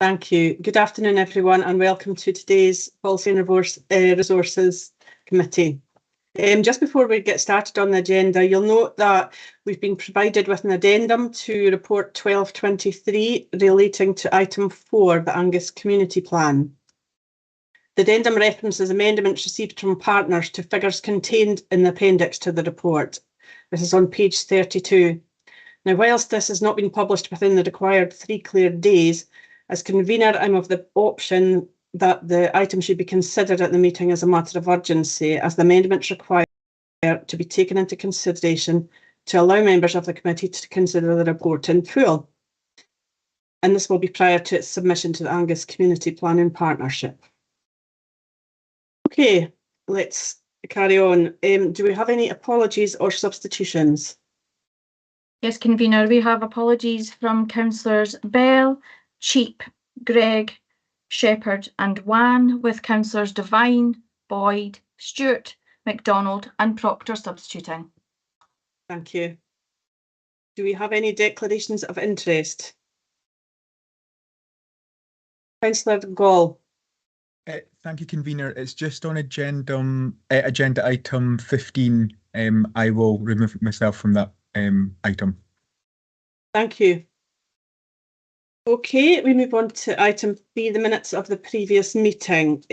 Thank you. Good afternoon, everyone, and welcome to today's Policy and Resources Committee. Just before we get started on the agenda, you'll note that we've been provided with an addendum to Report 1223 relating to Item 4, the Angus Community Plan. The addendum references amendments received from partners to figures contained in the appendix to the report. This is on page 32. Now, whilst this has not been published within the required 3 clear days, as convener, I'm of the option that the item should be considered at the meeting as a matter of urgency, as the amendments require to be taken into consideration to allow members of the committee to consider the report in full. And this will be prior to its submission to the Angus Community Plan in Partnership. Okay, let's carry on. Do we have any apologies or substitutions? Yes, convener, we have apologies from councillors Bell, Cheap, Gregg, Shepherd and Wan, with councillors Devine, Boyd, Stewart, MacDonald and Proctor substituting. Thank you. Do we have any declarations of interest? Councillor Gall. Thank you, convener. It's just on agenda item 15. I will remove myself from that item. Thank you. Okay, we move on to item 3, the minutes of the previous meeting.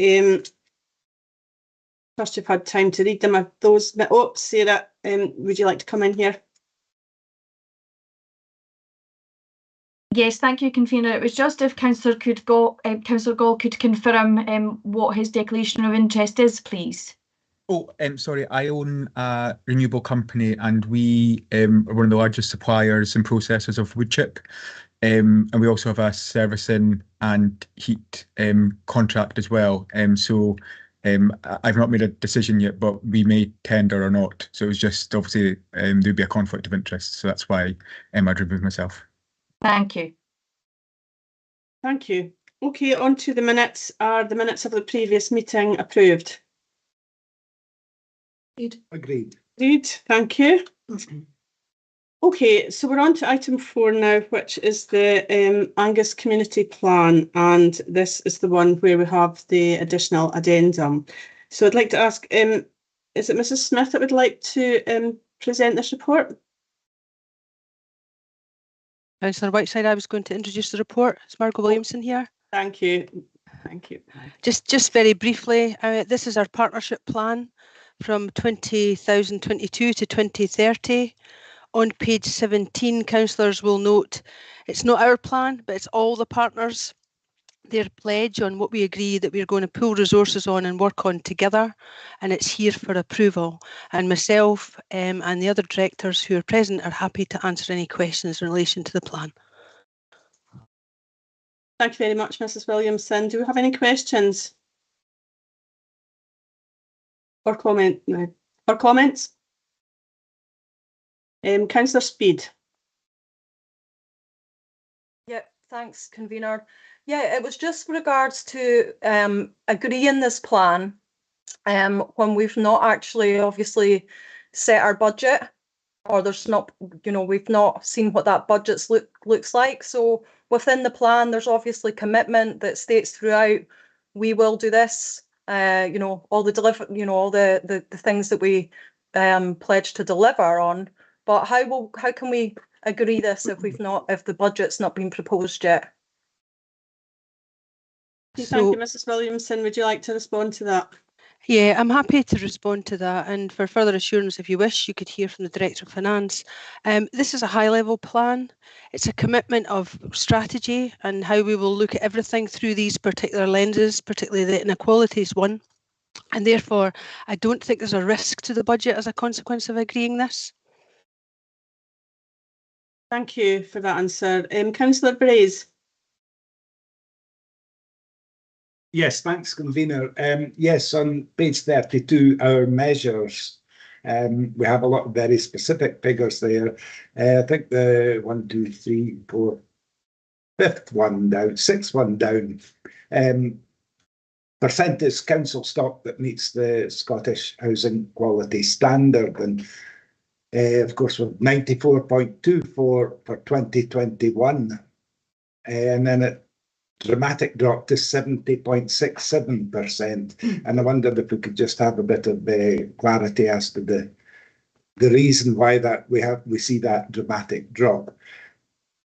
First, you've had time to read them. Are those, oh, Sarah, would you like to come in here? Yes, thank you, convener. It was just if Councillor Gall could confirm what his declaration of interest is, please. Oh, sorry, I own a renewable company and we are one of the largest suppliers and processors of wood chip. And we also have a servicing and heat contract as well. So I've not made a decision yet, but we may tender or not. So it was just obviously there'd be a conflict of interest. So that's why I'd remove myself. Thank you. Thank you. Okay, on to the minutes. Are the minutes of the previous meeting approved? Agreed. Agreed. Thank you. Okay, so we're on to item 4 now, which is the Angus Community Plan, and this is the one where we have the additional addendum. So I'd like to ask, is it Mrs. Smith that would like to present this report? Councillor Whiteside, I was going to introduce the report. It's Margot Williamson here. Thank you. Thank you. Just very briefly, this is our partnership plan from 2022 to 2030. On page 17, councillors will note it's not our plan, but it's all the partners. Their pledge on what we agree that we're going to pool resources on and work on together, and it's here for approval. And myself and the other directors who are present are happy to answer any questions in relation to the plan. Thank you very much, Mrs. Williamson. Do we have any questions or comments? Councillor Speed. Yeah, thanks, convener. Yeah, it was just regards to agreeing this plan when we've not actually obviously set our budget, or there's not, we've not seen what that budget looks like. So within the plan, there's obviously commitment that states throughout, we will do this, all the all the things that we pledge to deliver on. But how can we agree this if the budget's not been proposed yet? Thank you, Mrs. Williamson. Would you like to respond to that? Yeah, I'm happy to respond to that. And for further assurance, if you wish, you could hear from the Director of Finance. This is a high-level plan. It's a commitment of strategy and how we will look at everything through these particular lenses, particularly the inequalities one. And therefore, I don't think there's a risk to the budget as a consequence of agreeing this. Thank you for that answer. Councillor Braze. Yes, thanks, convener. Yes, on page 32, our measures, we have a lot of very specific figures there. I think the 1, 2, 3, 4, 5th one down, 6th one down. Percentage council stock that meets the Scottish Housing Quality Standard, and of course, with 94.24 for 2021, and then at dramatic drop to 70.67%. And I wondered if we could just have a bit of clarity as to the reason why that we see that dramatic drop.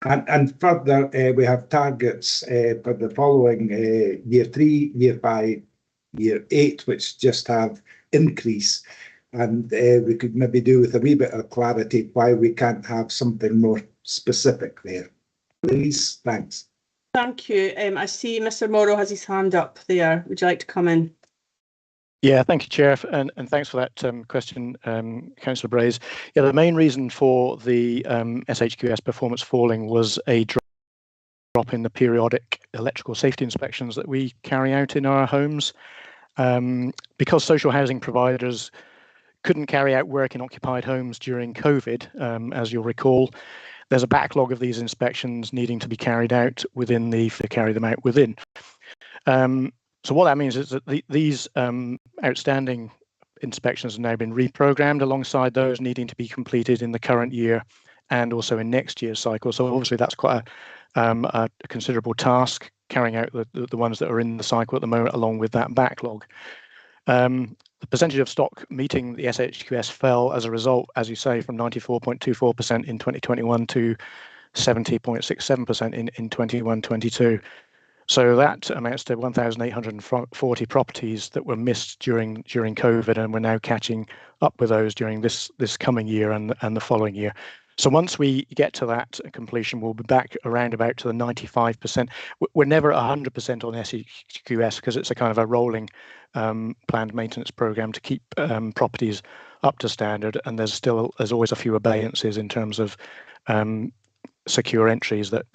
And further, we have targets for the following year 3, year 5, year 8, which just have increase. And we could maybe do with a wee bit of clarity why we can't have something more specific there. Please, thanks. Thank you. I see Mr. Morrow has his hand up there. Would you like to come in? Yeah, thank you, Chair, and thanks for that question, Councillor Braze. Yeah, the main reason for the SHQS performance falling was a drop in the periodic electrical safety inspections that we carry out in our homes. Because social housing providers couldn't carry out work in occupied homes during COVID, as you'll recall, there's a backlog of these inspections needing to be carried out within to carry them out within. So what that means is that these outstanding inspections have now been reprogrammed alongside those needing to be completed in the current year and also in next year's cycle. So obviously that's quite a considerable task, carrying out the ones that are in the cycle at the moment along with that backlog. The percentage of stock meeting the SHQS fell as a result, as you say, from 94.24% in 2021 to 70.67% in 21-22. So that amounts to 1,840 properties that were missed during COVID, and we're now catching up with those during this coming year and the following year. So once we get to that completion, we'll be back around about to the 95%. We're never 100% on SHQS because it's a kind of a rolling planned maintenance program to keep properties up to standard, and there's always a few abeyances in terms of secure entries that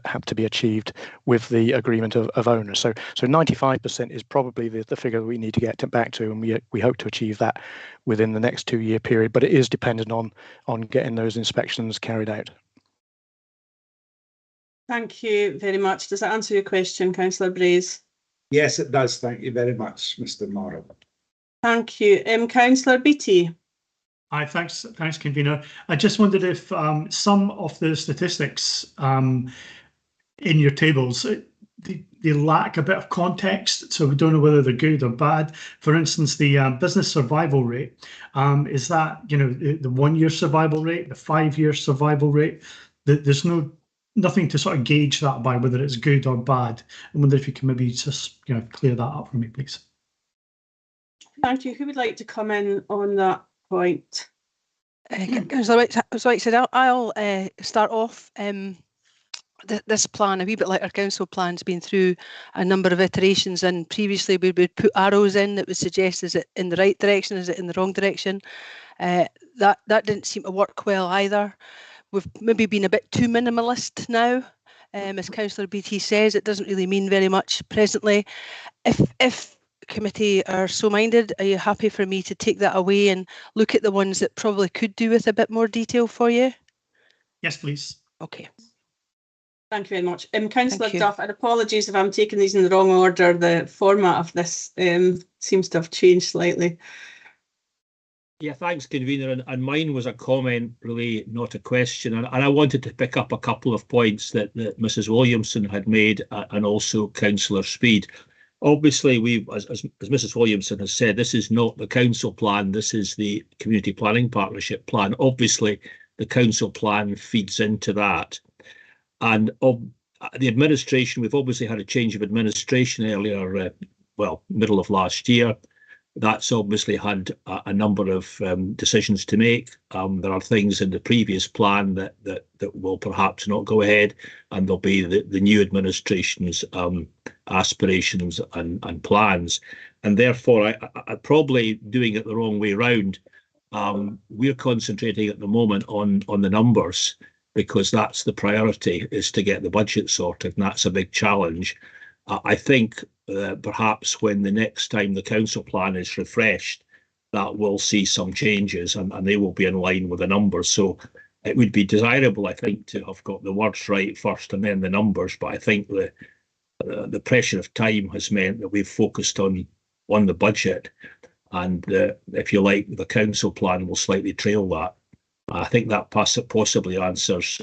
have to be achieved with the agreement of owners. So 95% is probably the figure that we need to get back to, and we hope to achieve that within the next 2-year period, but it is dependent on getting those inspections carried out. Thank you very much. Does that answer your question, Councillor Braze? Yes, it does. Thank you very much, Mr. Morrow. Thank you. Councillor Beattie. Hi, thanks, convener. I just wondered if some of the statistics in your tables they lack a bit of context, so we don't know whether they're good or bad. For instance, the business survival rate, is that the 1-year survival rate, the 5-year survival rate? There's nothing to sort of gauge that by, whether it's good or bad. I wonder if you can maybe just clear that up for me, please. Thank you. Who would like to come in on that point? Councillor White said I'll start off. This plan, a wee bit like our council plan, has been through a number of iterations, and previously we would put arrows in that would suggest is it in the right direction, is it in the wrong direction. That didn't seem to work well either. We've maybe been a bit too minimalist now. As Councillor Beattie says, it doesn't really mean very much presently. If committee are so minded, are you happy for me to take that away and look at the ones that probably could do with a bit more detail for you? Yes, please. Okay. Thank you very much. Councillor Duff, and apologies if I'm taking these in the wrong order. The format of this seems to have changed slightly. Yeah, thanks, convener. And mine was a comment, really, not a question. And I wanted to pick up a couple of points that Mrs. Williamson had made, and also Councillor Speed. Obviously, as Mrs. Williamson has said, this is not the council plan. This is the community planning partnership plan. Obviously, the council plan feeds into that. And the administration, we've obviously had a change of administration earlier, middle of last year. That's obviously had a number of decisions to make. There are things in the previous plan that will perhaps not go ahead, and there'll be the new administration's aspirations and plans. And therefore, I probably doing it the wrong way round. We're concentrating at the moment on the numbers, because that's the priority, is to get the budget sorted, and that's a big challenge. I think perhaps when the next time the council plan is refreshed, that we'll see some changes, and they will be in line with the numbers. So it would be desirable, I think, to have got the words right first and then the numbers. But I think the pressure of time has meant that we've focused on the budget, and if you like, the council plan will slightly trail that. I think that possibly answers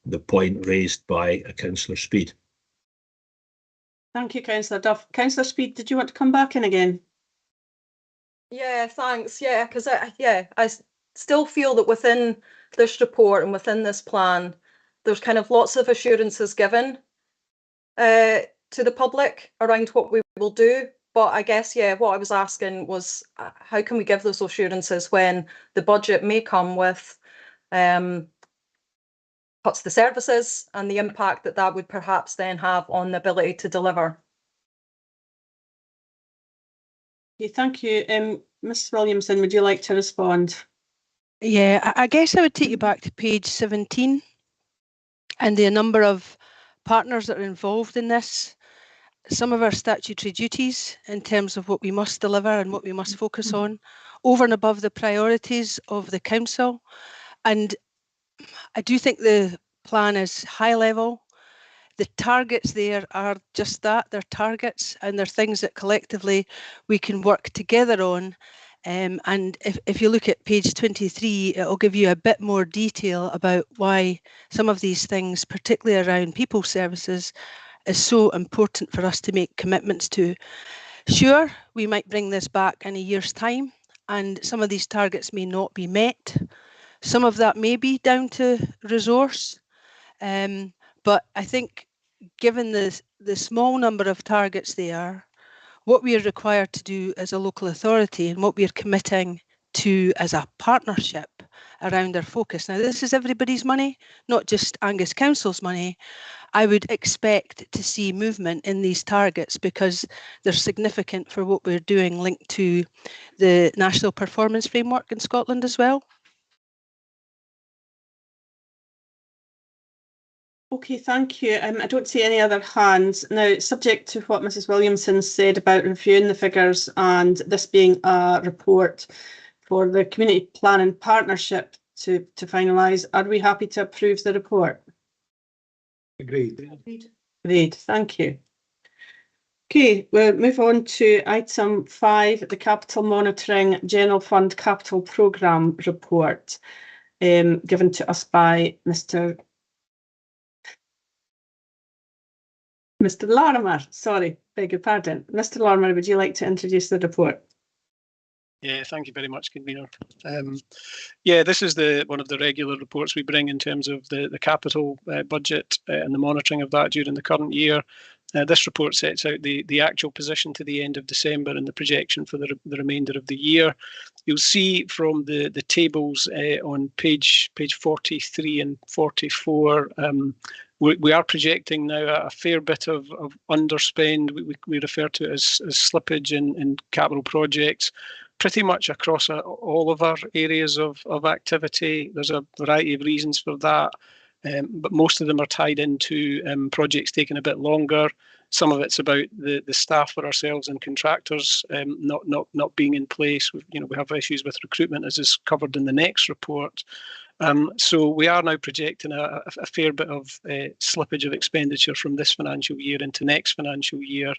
the point raised by Councillor Speed. Thank you, Councillor Duff. Councillor Speed, did you want to come back in again? Yeah, thanks. Yeah, because I still feel that within this report and within this plan, there's kind of lots of assurances given to the public around what we will do. But I guess, yeah, what I was asking was how can we give those assurances when the budget may come with cuts to services and the impact that that would perhaps then have on the ability to deliver. Okay, thank you. Ms Williamson, would you like to respond? Yeah, I guess I would take you back to page 17 and the number of partners that are involved in this. Some of our statutory duties in terms of what we must deliver and what we must focus on, over and above the priorities of the council. And I do think the plan is high level. The targets there are just that, they're targets, and they're things that collectively we can work together on. And if you look at page 23, it'll give you a bit more detail about why some of these things, particularly around people services, is so important for us to make commitments to. Sure, we might bring this back in a year's time, and some of these targets may not be met. Some of that may be down to resource, but I think given the small number of targets there, what we are required to do as a local authority and what we are committing to as a partnership around our focus. Now, this is everybody's money, not just Angus Council's money. I would expect to see movement in these targets because they're significant for what we're doing linked to the National Performance Framework in Scotland as well. Okay, thank you. I don't see any other hands. Now, subject to what Mrs Williamson said about reviewing the figures and this being a report for the Community Planning Partnership to finalise, are we happy to approve the report? Agreed. Agreed, thank you. Okay, we'll move on to item 5, the Capital Monitoring General Fund Capital Programme report, given to us by Mr Lorimer. Sorry, beg your pardon. Mr Lorimer, would you like to introduce the report? Yeah, thank you very much, Convener. Yeah, this is one of the regular reports we bring in terms of the capital budget and the monitoring of that during the current year. This report sets out the actual position to the end of December and the projection for the remainder of the year. You'll see from the tables on page 43 and 44, we are projecting now a fair bit of underspend. We refer to it as slippage in capital projects, pretty much across all of our areas of activity. There's a variety of reasons for that, but most of them are tied into projects taking a bit longer. Some of it's about the staff for ourselves and contractors not being in place. We have issues with recruitment, as is covered in the next report. So we are now projecting a fair bit of slippage of expenditure from this financial year into next financial year.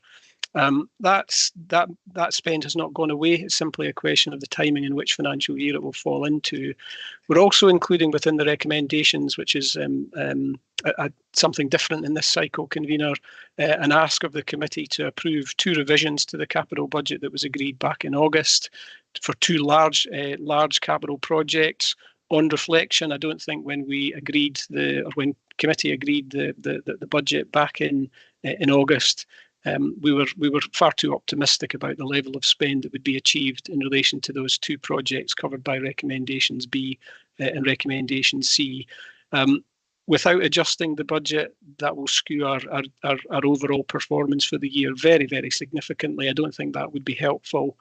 That spend has not gone away. It's simply a question of the timing in which financial year it will fall into. We're also including within the recommendations, which is something different in this cycle, Convener, an ask of the committee to approve 2 revisions to the capital budget that was agreed back in August for 2 large capital projects. On reflection, I don't think when when committee agreed the budget back in August, we were far too optimistic about the level of spend that would be achieved in relation to those 2 projects covered by recommendations B and recommendation C. Without adjusting the budget, that will skew our overall performance for the year very, very significantly. I don't think that would be helpful.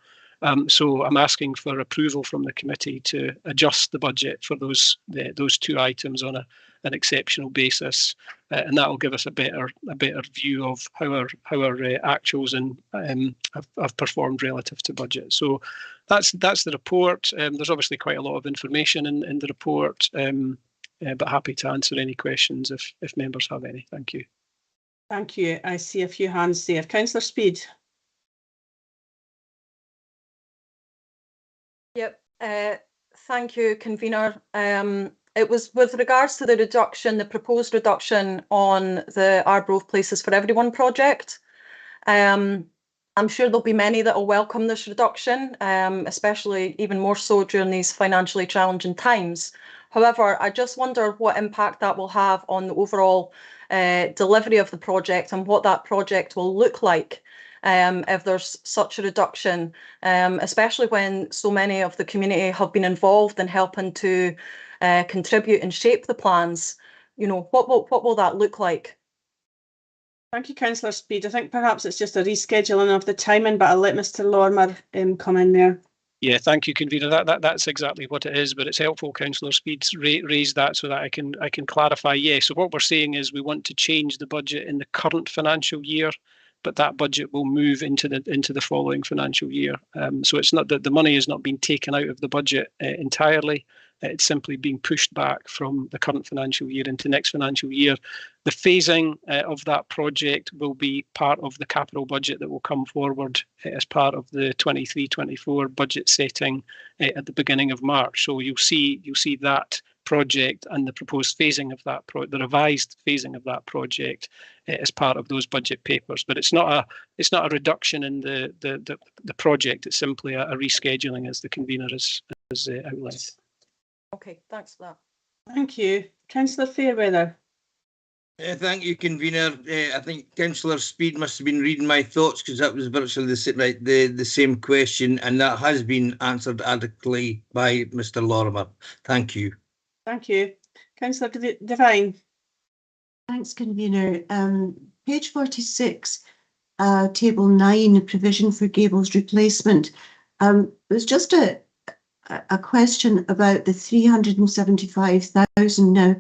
So I'm asking for approval from the committee to adjust the budget for those 2 items on an exceptional basis, and that will give us a better view of how our actuals and have performed relative to budget. So that's the report. There's obviously quite a lot of information in the report, but happy to answer any questions if members have any. Thank you. Thank you. I see a few hands there. Councillor Speed. Yep. Thank you, Convener. It was with regards to the proposed reduction on the Arbroath Places for Everyone project. I'm sure there'll be many that will welcome this reduction, especially even more so during these financially challenging times. However, I just wonder what impact that will have on the overall delivery of the project and what that project will look like if there's such a reduction, especially when so many of the community have been involved in helping to contribute and shape the plans. You know, what will that look like? Thank you, Councillor Speed. I think perhaps it's just a rescheduling of the timing, but I'll let Mr. Lorimer come in there. Yeah, thank you, convener. That's exactly what it is, but it's helpful Councillor Speed's raised that so that I can clarify. Yeah, so what we're saying is we want to change the budget in the current financial year, but that budget will move into the following financial year. So it's not that the money is not being taken out of the budget entirely. It's simply being pushed back from the current financial year into next financial year. The phasing of that project will be part of the capital budget that will come forward as part of the 23-24 budget setting at the beginning of March. So you'll see that project and the proposed phasing of that the revised phasing of that project as part of those budget papers. But it's not a reduction in the project. It's simply a rescheduling, as the convener has outlined. Okay, thanks for that. Thank you. Councillor Fairweather. Thank you, convener. I think Councillor Speed must have been reading my thoughts, because that was virtually the same question, and that has been answered adequately by Mr. Lorimer. Thank you. Thank you. Councillor Devine. Thanks, convener. Page 46, table 9, provision for Gables replacement. It was just a question about the 375,000 now.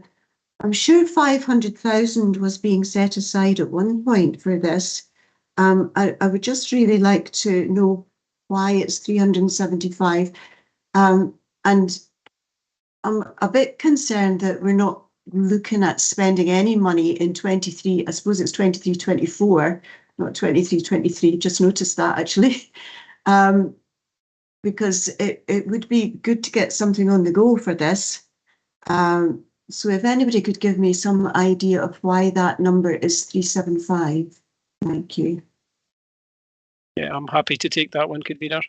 I'm sure 500,000 was being set aside at one point for this. I would just really like to know why it's 375. And I'm a bit concerned that we're not looking at spending any money in 23. I suppose it's 23-24, not 23-23. Just noticed that actually. Because it would be good to get something on the go for this. So if anybody could give me some idea of why that number is 375. Thank you. Yeah, I'm happy to take that one, convener.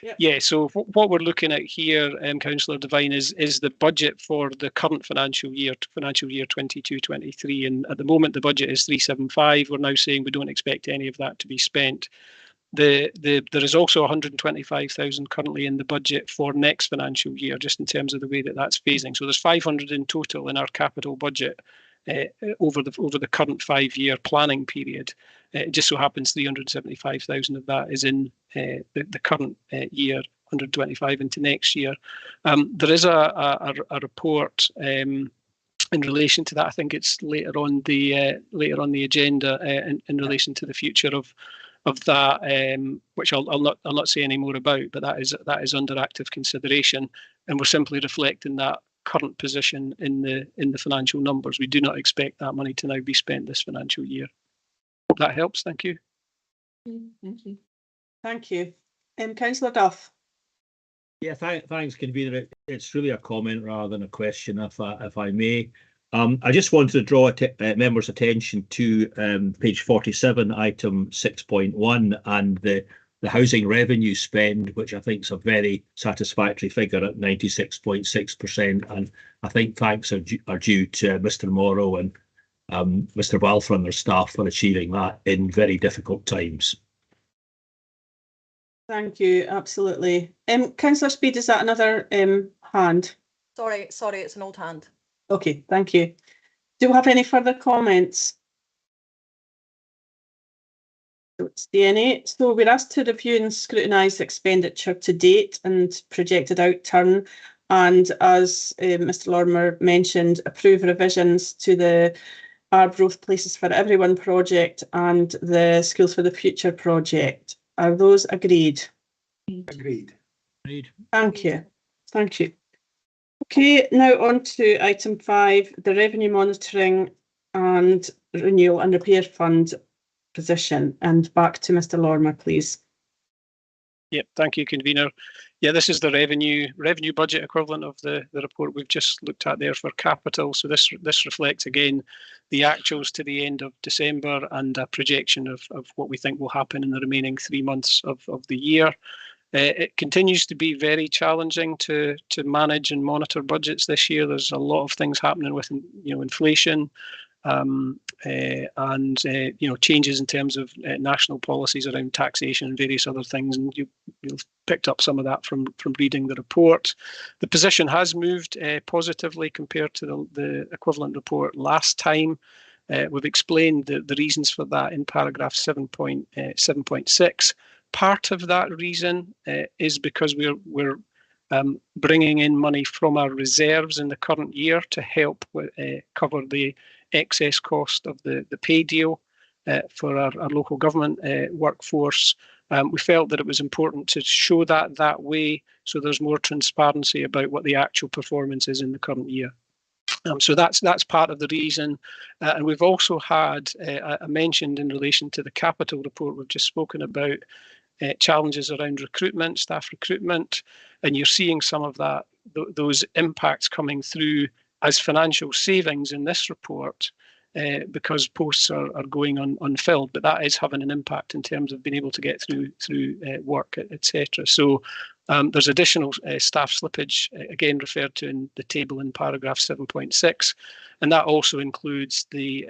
Yep. Yeah, so what we're looking at here, Councillor Devine, is the budget for the current financial year 22-23, and at the moment the budget is 375. We're now saying we don't expect any of that to be spent. There is also 125,000 currently in the budget for next financial year, just in terms of the way that that's phasing. So there's 500 in total in our capital budget over the current 5-year planning period. It just so happens 375,000 of that is in the current year, 125 into next year. There is a report in relation to that. I think it's later on the agenda in relation to the future of that, which I'll not say any more about, but that is under active consideration, and we're simply reflecting that current position in the financial numbers. We do not expect that money to now be spent this financial year. Hope that helps. Thank you. Thank you. Thank you. Councillor Duff. Yeah, thanks, convener. It's really a comment rather than a question, if I may. I just wanted to draw members' attention to page 47, item 6.1, and the housing revenue spend, which I think is a very satisfactory figure at 96.6%. And I think thanks are due to Mr. Morrow and Mr. Balfour and their staff for achieving that in very difficult times. Thank you, absolutely. Councillor Speed, is that another hand? Sorry, it's an old hand. Okay, thank you. Do we have any further comments? Don't see any. So we're asked to review and scrutinise expenditure to date and projected outturn, and as Mr. Lorimer mentioned, approve revisions to the Arbroath Places for Everyone project and the Schools for the Future project. Are those agreed? Agreed. Agreed. Thank you. Thank you. Okay, now on to item 5, the revenue monitoring and renewal and repair fund position, and back to Mr. Lorimer, please. Yep, thank you, convener. Yeah, this is the revenue budget equivalent of the report we've just looked at there for capital. So this reflects again the actuals to the end of December and a projection of what we think will happen in the remaining 3 months of the year. It continues to be very challenging to manage and monitor budgets this year. There's a lot of things happening with inflation, and changes in terms of national policies around taxation and various other things, and you've picked up some of that from reading the report. The position has moved positively compared to the equivalent report last time. We've explained the reasons for that in paragraph 7.6. Part of that reason is because we're bringing in money from our reserves in the current year to help cover the excess cost of the pay deal for our local government workforce. We felt that it was important to show that way, so there's more transparency about what the actual performance is in the current year. So that's part of the reason. And we've also had, I mentioned in relation to the capital report we've just spoken about, challenges around recruitment, staff recruitment, and you're seeing some of those impacts coming through as financial savings in this report, because posts are going unfilled, but that is having an impact in terms of being able to get through work, etc. So there's additional staff slippage, again referred to in the table in paragraph 7.6, and that also includes the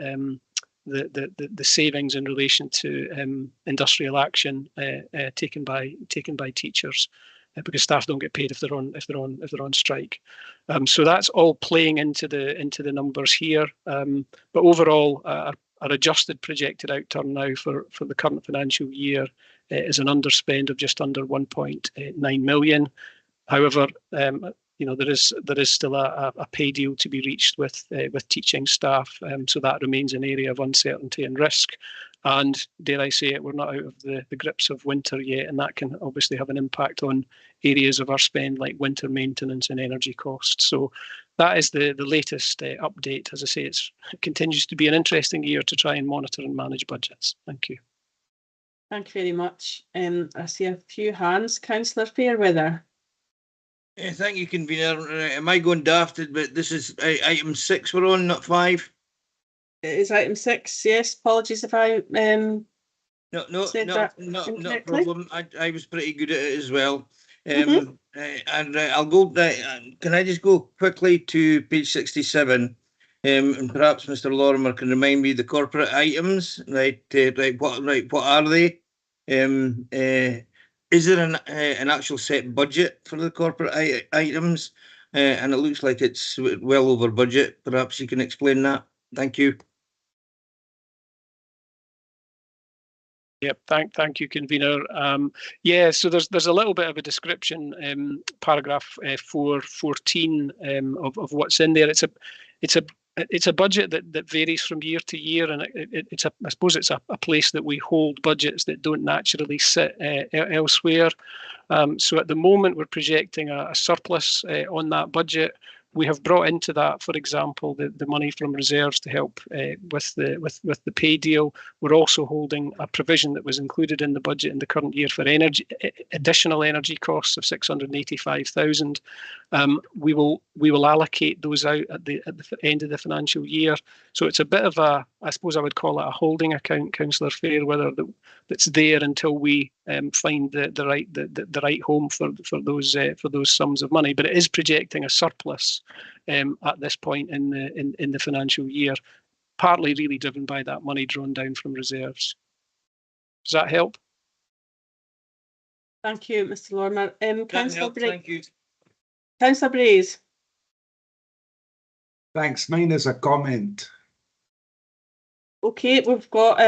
savings in relation to industrial action taken by teachers, because staff don't get paid if they're on strike. So that's all playing into the numbers here. But overall, our adjusted projected outturn now for the current financial year is an underspend of just under 1.9 million. However, there is still a pay deal to be reached with teaching staff, so that remains an area of uncertainty and risk. And dare I say it, we're not out of the grips of winter yet, and that can obviously have an impact on areas of our spend like winter maintenance and energy costs. So that is the latest update. As I say, it continues to be an interesting year to try and monitor and manage budgets. Thank you. Thank you very much. I see a few hands. Councillor Fairweather. Thank you, convener. Am I going dafted? But this is item 6 we're on, not 5. It is item 6. Yes. Apologies if I No incorrectly. problem. I was pretty good at it as well. And I'll go. Can I just go quickly to page 67? And perhaps Mr. Lorimer can remind me the corporate items. Right. What are they? Is there an actual set budget for the corporate items? And it looks like it's well over budget. Perhaps you can explain that. Thank you. Yep, thank you, convener. Yeah, so there's a little bit of a description, paragraph 4.14 of what's in there. It's a budget that varies from year to year, and I suppose it's a place that we hold budgets that don't naturally sit elsewhere. So at the moment we're projecting a surplus on that budget. We have brought into that, for example, the money from reserves to help with the pay deal. We're also holding a provision that was included in the budget in the current year for additional energy costs of 685,000. We will allocate those out at the end of the financial year. So it's a bit of I suppose I would call it a holding account, Councillor Fairweather, that's there until we find the right home for those sums of money. But it is projecting a surplus at this point in the financial year, partly really driven by that money drawn down from reserves. Does that help? Thank you, Mr. Lorimer. Councillor Brace. Thank you. Councillor Brace. Thanks. Mine is a comment. Okay, we've got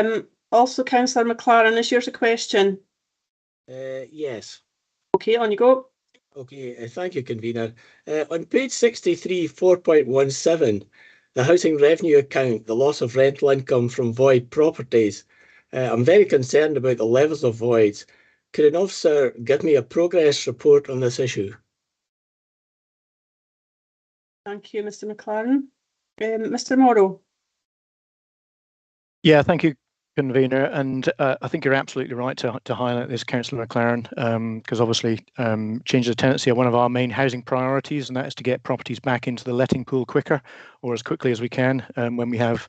also Councillor McLaren. Is yours a question? Yes. Okay, on you go. Okay, thank you, convener. On page 63, 4.17, the housing revenue account, the loss of rental income from void properties. I'm very concerned about the levels of voids. Could an officer give me a progress report on this issue? Thank you, Mr. McLaren. Mr. Morrow. Yeah, thank you, Convener, and I think you're absolutely right to highlight this, Councillor McLaren, because obviously changes of tenancy are one of our main housing priorities, and that is to get properties back into the letting pool quicker, or as quickly as we can when we have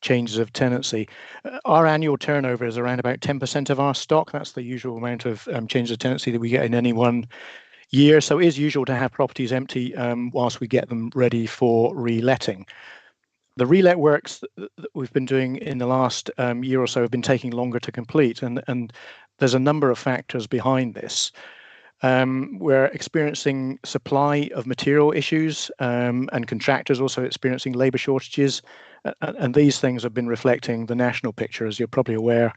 changes of tenancy. Our annual turnover is around about 10% of our stock. That's the usual amount of changes of tenancy that we get in any one year. So it is usual to have properties empty whilst we get them ready for reletting. The relet works that we've been doing in the last year or so have been taking longer to complete, and there's a number of factors behind this. We're experiencing supply of material issues and contractors also experiencing labour shortages, and these things have been reflecting the national picture, as you're probably aware,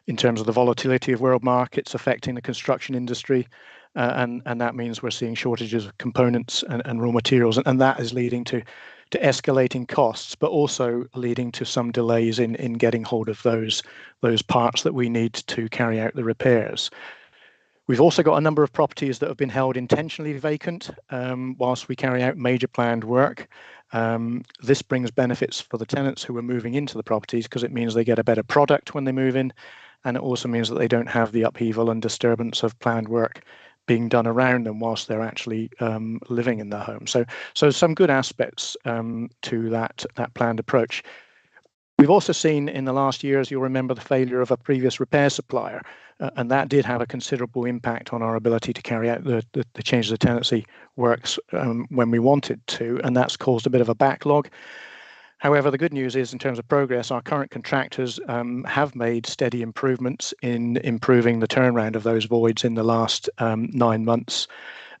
in terms of the volatility of world markets affecting the construction industry, and that means we're seeing shortages of components and raw materials, and that is leading to escalating costs, but also leading to some delays in getting hold of those parts that we need to carry out the repairs. We've also got a number of properties that have been held intentionally vacant whilst we carry out major planned work. This brings benefits for the tenants who are moving into the properties because it means they get a better product when they move in, and it also means that they don't have the upheaval and disturbance of planned work being done around them whilst they're actually living in their home. So some good aspects to that planned approach. We've also seen in the last year, as you'll remember, the failure of a previous repair supplier, and that did have a considerable impact on our ability to carry out the changes of tenancy works when we wanted to, and that's caused a bit of a backlog. However, the good news is, in terms of progress, our current contractors have made steady improvements in improving the turnaround of those voids in the last 9 months,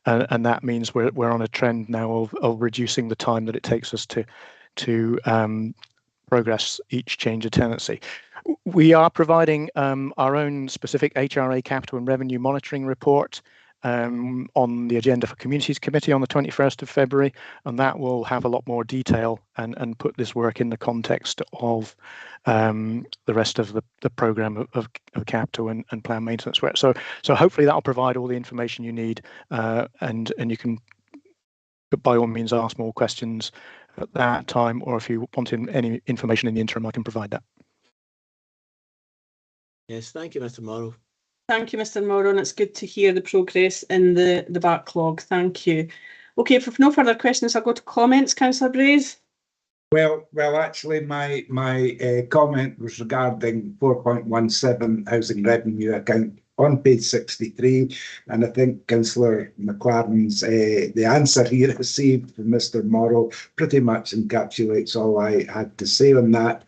and that means we're on a trend now of reducing the time that it takes us to progress each change of tenancy. We are providing our own specific HRA capital and revenue monitoring report on the agenda for Communities Committee on the 21st of February, and that will have a lot more detail and put this work in the context of the rest of the programme of capital and plan maintenance work. So hopefully that will provide all the information you need, and you can by all means ask more questions at that time, or if you want any information in the interim, I can provide that. Yes, thank you, Mr. Morrow. Thank you, Mr. Morrow, and it's good to hear the progress in the backlog. Thank you. Okay, if no further questions, I'll go to comments. Councillor Braze. Well, actually, my comment was regarding 4.17 housing revenue account on page 63, and I think Councillor McLaren's the answer he received from Mr. Morrow pretty much encapsulates all I had to say on that.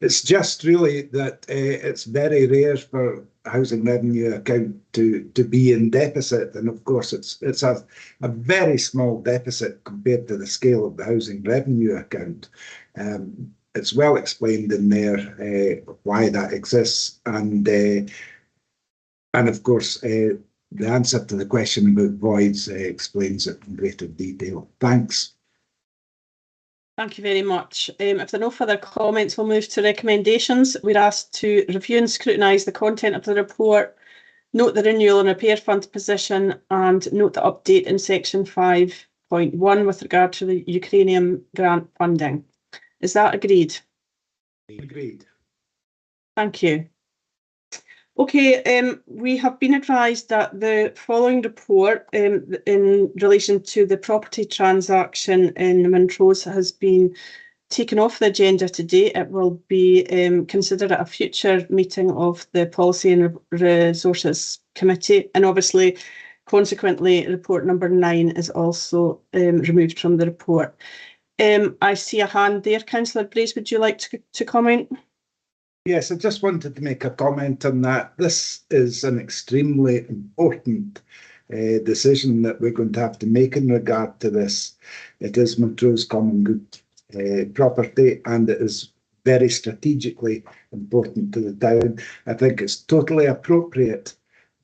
It's just really that it's very rare for housing revenue account to be in deficit, and of course it's a very small deficit compared to the scale of the housing revenue account. It's well explained in there why that exists, and of course the answer to the question about voids explains it in greater detail. Thanks. Thank you very much. If there are no further comments, we'll move to recommendations. We're asked to review and scrutinise the content of the report, note the renewal and repair fund position, and note the update in section 5.1 with regard to the Ukrainian grant funding. Is that agreed? Agreed. Thank you. Okay, we have been advised that the following report in relation to the property transaction in Montrose has been taken off the agenda today. It will be considered at a future meeting of the Policy and Resources Committee, and obviously, consequently, report number 9 is also removed from the report. I see a hand there. Councillor Brace, would you like to comment? Yes, I just wanted to make a comment on that. This is an extremely important decision that we're going to have to make in regard to this. It is Montrose Common Good property, and it is very strategically important to the town. I think it's totally appropriate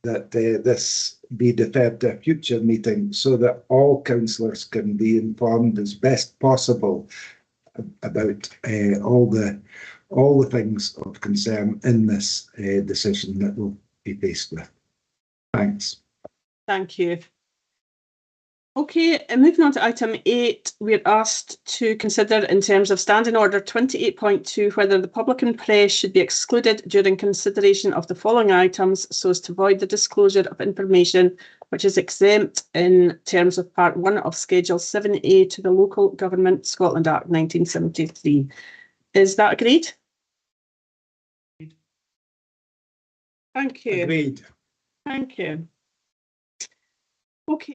that this be deferred to a future meeting so that all councillors can be informed as best possible about all the things of concern in this decision that we'll be faced with. Thanks. Thank you. Okay, and moving on to item 8, we're asked to consider in terms of Standing Order 28.2 whether the public and press should be excluded during consideration of the following items so as to avoid the disclosure of information which is exempt in terms of Part 1 of Schedule 7A to the Local Government Scotland Act 1973. Is that agreed? Thank you. Agreed. Thank you. Okay.